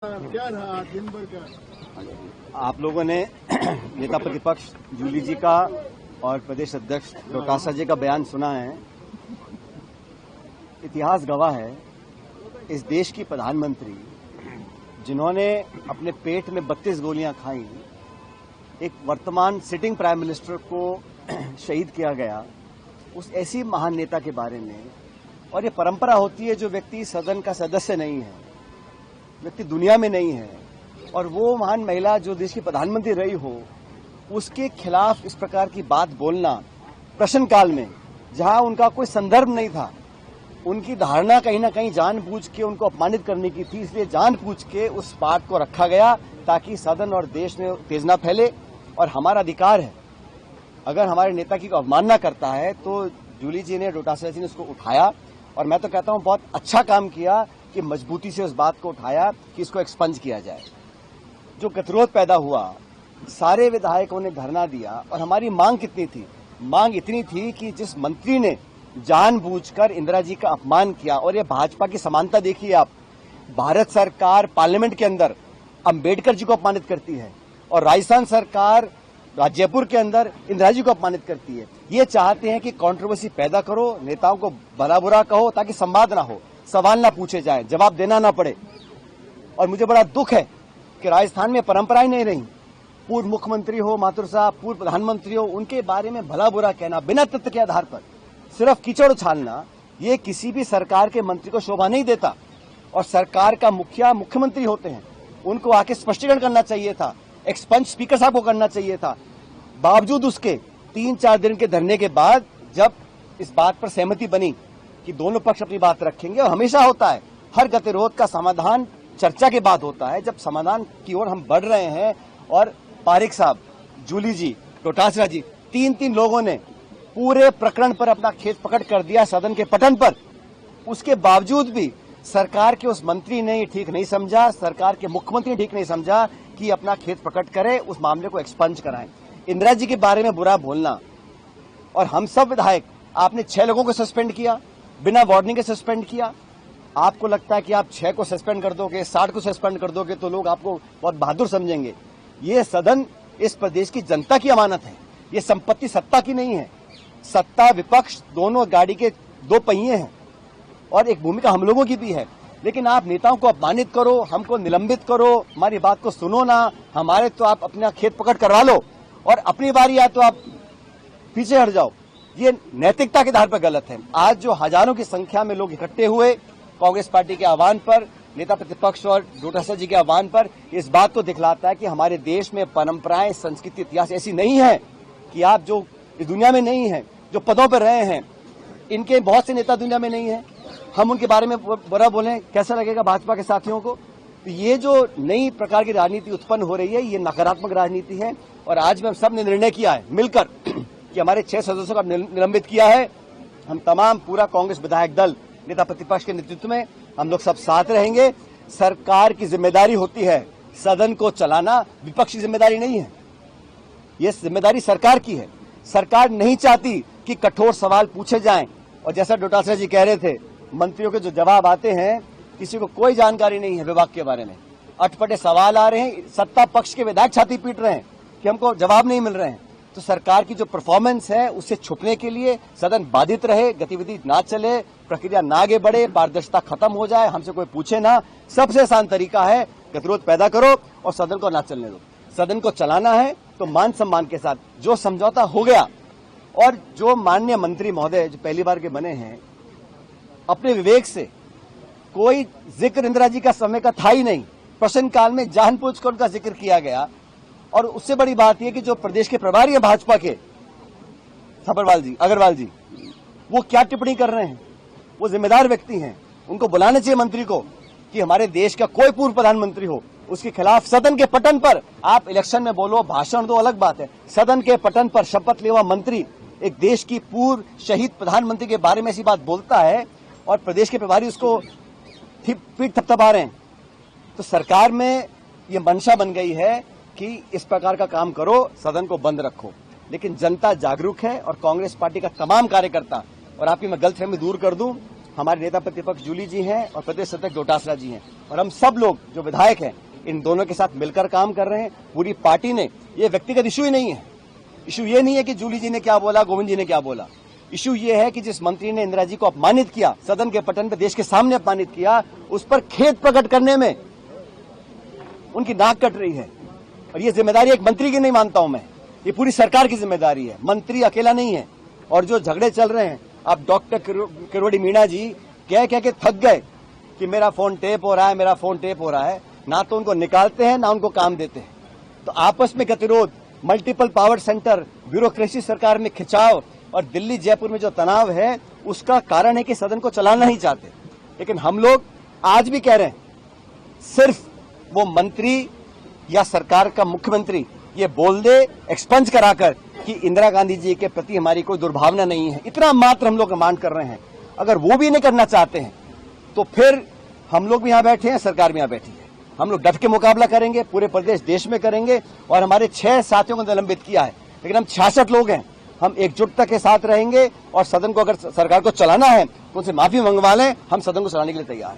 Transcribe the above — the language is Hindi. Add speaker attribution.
Speaker 1: क्या रहा दिन भर का?
Speaker 2: आप लोगों ने नेता प्रतिपक्ष जूली जी का और प्रदेश अध्यक्ष डोटासरा जी का बयान सुना है। इतिहास गवाह है, इस देश की प्रधानमंत्री जिन्होंने अपने पेट में 32 गोलियां खाई, एक वर्तमान सिटिंग प्राइम मिनिस्टर को शहीद किया गया, उस ऐसी महान नेता के बारे में। और ये परंपरा होती है, जो व्यक्ति सदन का सदस्य नहीं है, व्यक्ति दुनिया में नहीं है, और वो महान महिला जो देश की प्रधानमंत्री रही हो, उसके खिलाफ इस प्रकार की बात बोलना प्रश्नकाल में, जहां उनका कोई संदर्भ नहीं था, उनकी धारणा कहीं ना कहीं जानबूझ के उनको अपमानित करने की थी, इसलिए जानबूझ के उस बात को रखा गया ताकि सदन और देश में उत्तेजना फैले। और हमारा अधिकार है, अगर हमारे नेता की अवमानना करता है तो जूली जी ने, डोटासरा जी ने उसको उठाया, और मैं तो कहता हूं बहुत अच्छा काम किया कि मजबूती से उस बात को उठाया कि इसको एक्सपंज किया जाए। जो गतिरोध पैदा हुआ, सारे विधायकों ने धरना दिया, और हमारी मांग कितनी थी? मांग इतनी थी कि जिस मंत्री ने जानबूझकर इंदिरा जी का अपमान किया, और ये भाजपा की समानता देखिए आप, भारत सरकार पार्लियामेंट के अंदर अंबेडकर जी को अपमानित करती है, और राजस्थान सरकार जयपुर के अंदर इंदिरा जी को अपमानित करती है। ये चाहते हैं कि कंट्रोवर्सी पैदा करो, नेताओं को भला बुरा कहो, ताकि संवाद ना हो, सवाल ना पूछे जाए, जवाब देना ना पड़े। और मुझे बड़ा दुख है कि राजस्थान में परंपराएं नहीं रही। पूर्व मुख्यमंत्री हो माथुर साहब, पूर्व प्रधानमंत्री हो, उनके बारे में भला बुरा कहना बिना तथ्य के आधार पर, सिर्फ कीचड़ उछालना, ये किसी भी सरकार के मंत्री को शोभा नहीं देता। और सरकार का मुखिया मुख्यमंत्री होते हैं, उनको आके स्पष्टीकरण करना चाहिए था, एक्सपंज स्पीकर साहब को करना चाहिए था। बावजूद उसके 3-4 दिन के धरने के बाद जब इस बात पर सहमति बनी कि दोनों पक्ष अपनी बात रखेंगे, और हमेशा होता है, हर गतिरोध का समाधान चर्चा के बाद होता है। जब समाधान की ओर हम बढ़ रहे हैं, और पारिक साहब, जूली जी, डोटासरा जी, 3 लोगों ने पूरे प्रकरण पर अपना खेत पकड़ कर दिया सदन के पटन पर, उसके बावजूद भी सरकार के उस मंत्री ने ये ठीक नहीं समझा, सरकार के मुख्यमंत्री ने ठीक नहीं समझा कि अपना खेत प्रकट करे, उस मामले को एक्सपंज कराएं। इंदिरा जी के बारे में बुरा बोलना, और हम सब विधायक, आपने 6 लोगों को सस्पेंड किया, बिना वार्निंग के सस्पेंड किया। आपको लगता है कि आप 6 को सस्पेंड कर दोगे, 60 को सस्पेंड कर दोगे तो लोग आपको बहुत बहादुर समझेंगे। ये सदन इस प्रदेश की जनता की अमानत है, ये संपत्ति सत्ता की नहीं है। सत्ता विपक्ष दोनों गाड़ी के 2 पहिए हैं, और एक भूमिका हम लोगों की भी है। लेकिन आप नेताओं को अपमानित करो, हमको निलंबित करो, हमारी बात को सुनो ना, हमारे तो आप अपना खेत पकड़ करवा लो, और अपनी बारी आए तो आप पीछे हट जाओ। ये नैतिकता के आधार पर गलत है। आज जो हजारों की संख्या में लोग इकट्ठे हुए कांग्रेस पार्टी के आह्वान पर, नेता प्रतिपक्ष और डोटासरा जी के आह्वान पर, इस बात को दिखलाता है कि हमारे देश में परंपराएं, संस्कृति, इतिहास ऐसी नहीं है कि आप जो इस दुनिया में नहीं है, जो पदों पर रहे हैं, इनके बहुत से नेता दुनिया में नहीं है, हम उनके बारे में बुरा बोलें, कैसा लगेगा भाजपा के साथियों को? तो ये जो नई प्रकार की राजनीति उत्पन्न हो रही है, ये नकारात्मक राजनीति है। और आज में हम सब ने निर्णय किया है मिलकर कि हमारे 6 सदस्यों का निलंबित किया है। हम तमाम पूरा कांग्रेस विधायक दल नेता प्रतिपक्ष के नेतृत्व में हम लोग सब साथ रहेंगे। सरकार की जिम्मेदारी होती है सदन को चलाना, विपक्ष की जिम्मेदारी नहीं है। ये जिम्मेदारी सरकार की है। सरकार नहीं चाहती कि कठोर सवाल पूछे जाएं, और जैसा डोटासरा जी कह रहे थे, मंत्रियों के जो जवाब आते हैं, किसी को कोई जानकारी नहीं है विभाग के बारे में, अटपटे सवाल आ रहे हैं, सत्ता पक्ष के विधायक छाती पीट रहे हैं कि हमको जवाब नहीं मिल रहे हैं। तो सरकार की जो परफॉर्मेंस है, उससे छुपने के लिए सदन बाधित रहे, गतिविधि ना चले, प्रक्रिया ना आगे बढ़े, पारदर्शिता खत्म हो जाए, हमसे कोई पूछे ना, सबसे आसान तरीका है गतिरोध पैदा करो और सदन को ना चलने दो। सदन को चलाना है तो मान सम्मान के साथ। जो समझौता हो गया, और जो माननीय मंत्री महोदय जो पहली बार के बने हैं, अपने विवेक से, कोई जिक्र इंदिरा जी का समय का था ही नहीं, प्रश्नकाल में जानबूझकर उनका जिक्र किया गया। और उससे बड़ी बात यह कि जो प्रदेश के प्रभारी हैं भाजपा के, अग्रवाल जी, वो क्या टिप्पणी कर रहे हैं? वो जिम्मेदार व्यक्ति हैं, उनको बुलाना चाहिए मंत्री को कि हमारे देश का कोई पूर्व प्रधानमंत्री हो, उसके खिलाफ सदन के पटन पर आप इलेक्शन में बोलो, भाषण दो, अलग बात है। सदन के पटन पर शपथ लेवा मंत्री एक देश की पूर्व शहीद प्रधानमंत्री के बारे में ऐसी बात बोलता है, और प्रदेश के प्रभारी उसको पीठ थपथपा रहे हैं। तो सरकार में ये मंशा बन गई है कि इस प्रकार का काम करो, सदन को बंद रखो। लेकिन जनता जागरूक है, और कांग्रेस पार्टी का तमाम कार्यकर्ता, और आपकी मैं गलतफहमी दूर कर दूं, हमारे नेता प्रतिपक्ष जूली जी हैं और प्रदेश अध्यक्ष डोटासरा जी हैं, और हम सब लोग जो विधायक हैं इन दोनों के साथ मिलकर काम कर रहे हैं। पूरी पार्टी ने, ये व्यक्तिगत इशू ही नहीं है, इशू ये नहीं है कि जूली जी ने क्या बोला, गोविंद जी ने क्या बोला। इशू ये है कि जिस मंत्री ने इंदिरा जी को अपमानित किया, सदन के पटन पे देश के सामने अपमानित किया, उस पर खेद प्रकट करने में उनकी नाक कट रही है। और ये जिम्मेदारी एक मंत्री की नहीं मानता हूं मैं, ये पूरी सरकार की जिम्मेदारी है, मंत्री अकेला नहीं है। और जो झगड़े चल रहे हैं, अब डॉक्टर किरोड़ी मीणा जी कह के थक गए कि मेरा फोन टेप हो रहा है, मेरा फोन टेप हो रहा है, ना तो उनको निकालते हैं ना उनको काम देते हैं। तो आपस में गतिरोध, मल्टीपल पावर सेंटर, ब्यूरोक्रेसी सरकार में खिंचाव और दिल्ली जयपुर में जो तनाव है, उसका कारण है कि सदन को चलाना ही चाहते। लेकिन हम लोग आज भी कह रहे हैं, सिर्फ वो मंत्री या सरकार का मुख्यमंत्री ये बोल दे एक्सपंज कराकर कि इंदिरा गांधी जी के प्रति हमारी कोई दुर्भावना नहीं है, इतना मात्र हम लोग मांग कर रहे हैं। अगर वो भी नहीं करना चाहते हैं तो फिर हम लोग भी यहां बैठे हैं, सरकार भी यहां बैठी है। हम लोग डट के मुकाबला करेंगे, पूरे प्रदेश देश में करेंगे। और हमारे 6 साथियों को निलंबित किया है, लेकिन हम 66 लोग हैं, हम एकजुटता के साथ रहेंगे। और सदन को अगर सरकार को चलाना है तो उनसे माफी मंगवा लें, हम सदन को चलाने के लिए तैयार हैं।